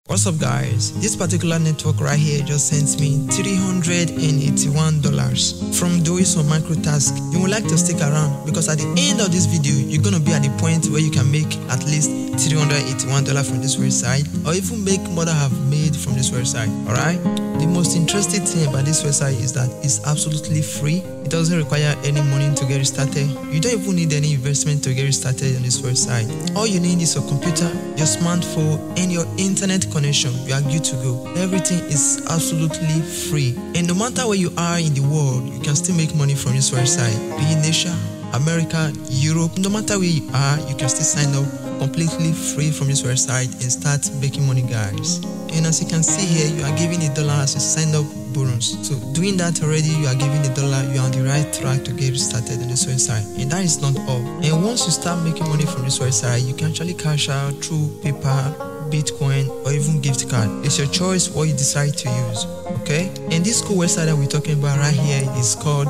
What's up guys, this particular network right here just sent me $381 from doing some micro task. You would like to stick around because at the end of this video you're gonna be at the point where you can make at least $381 from this website, or even make more than I have made from this website. Alright, the most interesting thing about this website is that it's absolutely free. It doesn't require any money to get it started. You don't even need any investment to get it started on this website. All you need is your computer, your smartphone, and your internet connection. You are good to go. Everything is absolutely free. And no matter where you are in the world, you can still make money from this website. Be in Asia, America, Europe, no matter where you are, you can still sign up completely free from this website and start making money, guys. And as you can see here, you are giving $1 as a sign up bonus. So doing that already, you are giving $1, you are on the right track to get started on this website. And that is not all. And once you start making money from this website, you can actually cash out through PayPal, Bitcoin, or even gift card. It's your choice what you decide to use. Okay? And this cool website that we're talking about right here is called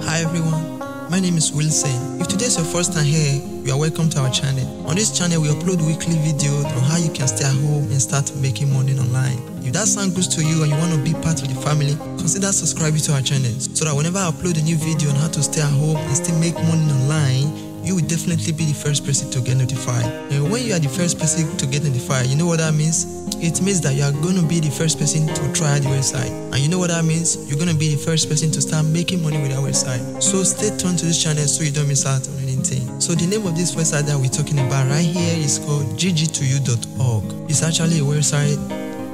Hi everyone, my name is Wilson. If today is your first time here, you are welcome to our channel. On this channel, we upload weekly videos on how you can stay at home and start making money online. If that sounds good to you and you want to be part of the family, consider subscribing to our channel so that whenever I upload a new video on how to stay at home and still make money online, you will definitely be the first person to get notified. And when you are the first person to get notified, you know what that means? It means that you are going to be the first person to try the website. And you know what that means? You're going to be the first person to start making money with our website. So stay tuned to this channel so you don't miss out on anything. So the name of this website that we're talking about right here is called ggtoyou.org. It's actually a website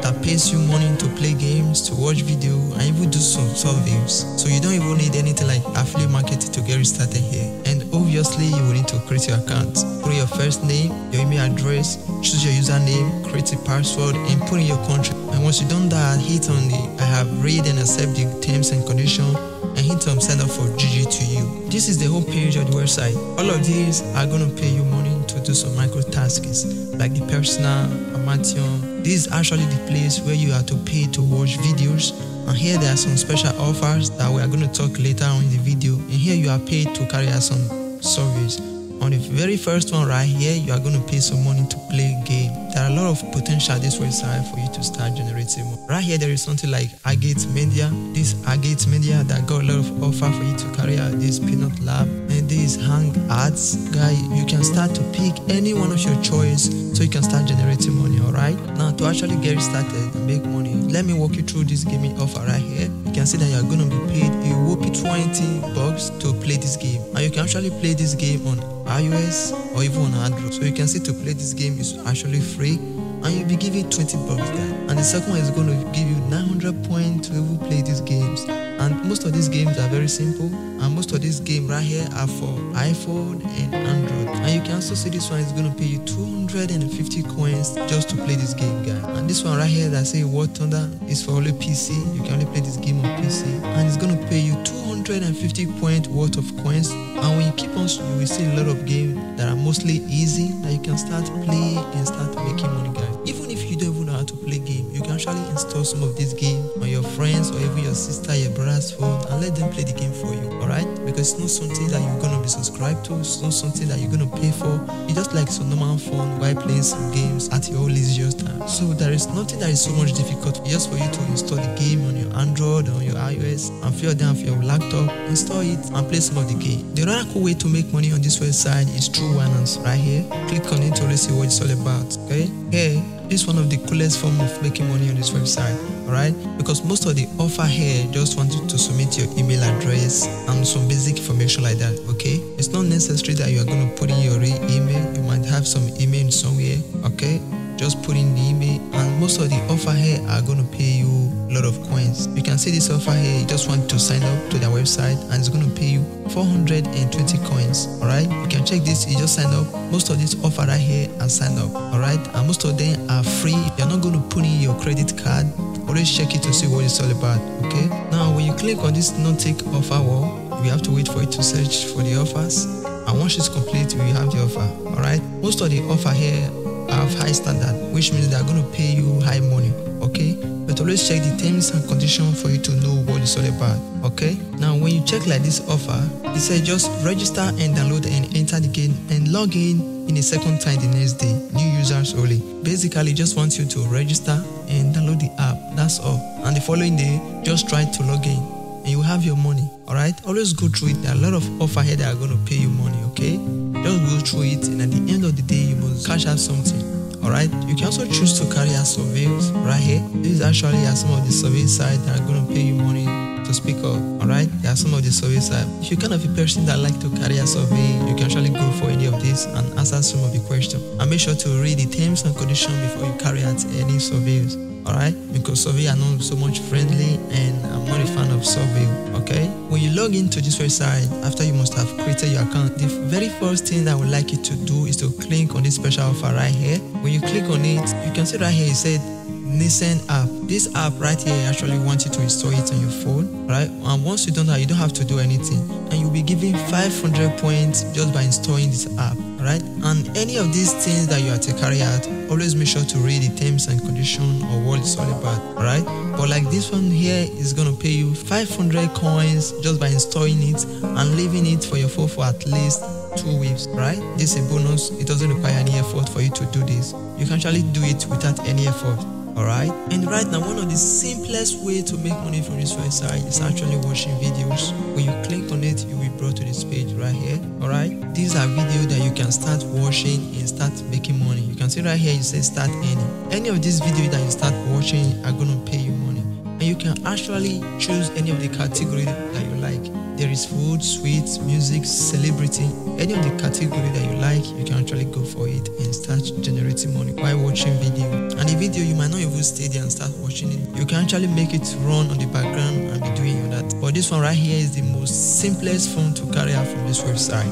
that pays you money to play games, to watch video, and even do some surveys. So you don't even need anything like affiliate marketing to get started here. And obviously you will need to create your account. Put your first name, your email address, choose your username, create a password, and put in your country. And once you've done that, hit on the I have read and accept the terms and conditions, and hit on sign up for GG2U. This is the whole page of the website. All of these are going to pay you money to do some micro tasks like the personal, Amation. This is actually the place where you have to pay to watch videos. And here there are some special offers that we are going to talk later on in the video. And here you are paid to carry out some surveys. On the very first one right here, you are going to pay some money to play a game. There are a lot of potential at this website for you to start generating money. Right here there is something like Agate Media. This Agate Media that got a lot of offer for you to carry out this peanut lab. And this Hang Ads guy, you can start to pick any one of your choice so you can start generating money. Alright, now to actually get started and make money, let me walk you through this gaming offer right here. You can see that you are going to be paid a whopping $20 to play this game. And you can actually play this game on iOS or even on Android. So you can see to play this game is actually free, and you'll be given $20 guys. And the second one is going to give you 900 points to even play these games. And most of these games are very simple, and most of these games right here are for iPhone and Android. And you can also see this one is going to pay you 250 coins just to play this game, guys. And this one right here that say War Thunder is for only PC. You can only play this game on PC, and it's going to pay you 250 points worth of coins. And when you keep on, you will see a lot of games that are mostly easy that you can start playing and start making money, guys. Even if you don't even know how to play game, you can actually install some of these games on your friends or even your sister, your brother's phone, and let them play the game for you. Alright, because it's not something that you're gonna be subscribed to. It's not something that you're gonna pay for. It's just like some normal fun while playing some games at your own leisure time. So there is nothing that is so much difficult just for you to install the game on your Android or your iOS and fill it down for your laptop, install it and play some of the game. The other cool way to make money on this website is through Winance right here. Click on it to really see what it's all about. Okay, here this is one of the coolest form of making money on this website. Alright, because most of the offer here just want you to submit your email address and some basic information like that. Okay, it's not necessary that you are going to put in your real email. You might have some email somewhere. Okay, just put in the email, and most of the offer here are going to pay you a lot of coins. You can see this offer here, you just want to sign up to their website and it's going to pay you 420 coins. Alright, you can check this, you just sign up. Most of this offer right here are signed up. Alright, and most of them are free. You're not going to put in your credit card. Always check it to see what it's all about. Okay, now when you click on this not take offer wall, we have to wait for it to search for the offers, and once it's complete we have the offer. Alright, most of the offer here have high standard, which means they are going to pay you high money. Okay, but always check the terms and conditions for you to know what it's all about. Okay, now when you check like this offer, it says just register and download and enter the game and log in in a second time the next day. New users only. Basically, just want you to register and download the app. That's all. And the following day, just try to log in and you have your money. Alright? Always go through it. There are a lot of offer here that are going to pay you money, okay? Just go through it, and at the end of the day, you must cash out something. Alright? You can also choose to carry out surveys right here. This is actually some of the survey sites that are going to pay you money to speak of. Alright? There are some of the survey sites. If you're kind of a person that like to carry a survey, you can actually go for any of these and answer some of the questions. And make sure to read the terms and conditions before you carry out any surveys. Alright, because survey are not so much friendly and I'm not a fan of survey. Okay, when you log into this website, after you must have created your account, the very first thing that I would like you to do is to click on this special offer right here. When you click on it, you can see right here it said Nissan app. This app right here actually wants you to install it on your phone, right? And once you do that, you don't have to do anything, and you'll be given 500 points just by installing this app. Right? And any of these things that you are to carry out, always make sure to read the terms and conditions or what it's all about. Alright? But like this one here is gonna pay you 500 coins just by installing it and leaving it for your phone for at least 2 weeks. Right? This is a bonus. It doesn't require any effort for you to do this. You can actually do it without any effort. Alright, and right now one of the simplest way to make money from this website is actually watching videos. When you click on it, you'll be brought to this page right here. Alright, these are videos that you can start watching and start making money. You can see right here, you say start earning. Any of these videos that you start watching are going to pay you money, and you can actually choose any of the category that you like. There is food, sweets, music, celebrity. Any of the category that you like, you can actually go for it and start generating money while watching video. And the video, you might not even stay there and start watching it. You can actually make it run on the background and be doing all that. But this one right here is the most simplest form to carry out from this website.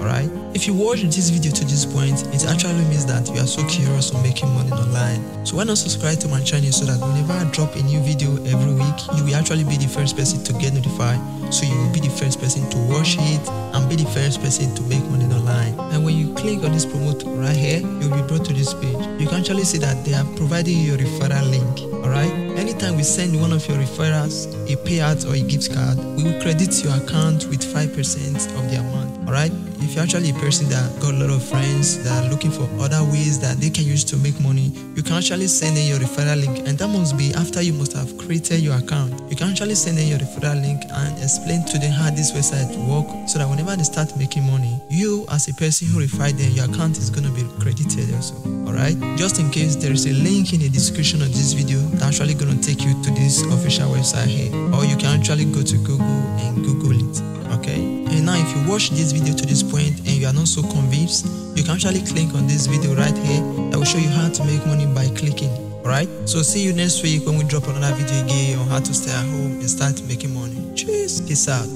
Alright? If you watch this video to this point, it actually means that you are so curious on making money online. So why not subscribe to my channel so that whenever I drop a new video every week, you will actually be the first person to get notified. So you will be the first person to watch it and be the first person to make money online. And when you click on this promote right here, you'll be brought to this page. You can actually see that they have provided you a referral link. Alright? Anytime we send one of your referrals a payout or a gift card, we will credit your account with 5% of the amount. Alright? If you're actually a person that got a lot of friends that are looking for other ways that they can use to make money, you can actually send in your referral link, and that must be after you must have created your account. You can actually send in your referral link and explain to them how this website works, so that whenever they start making money, you as a person who referred them, your account is going to be credited also. Alright? Just in case, there is a link in the description of this video that's actually going to take you to this official website here, or you can actually go to Google and Google it. Okay, and now if you watch this video to this point and you are not so convinced, you can actually click on this video right here that will show you how to make money by clicking. Alright, so see you next week when we drop another video again on how to stay at home and start making money. Cheers, peace out.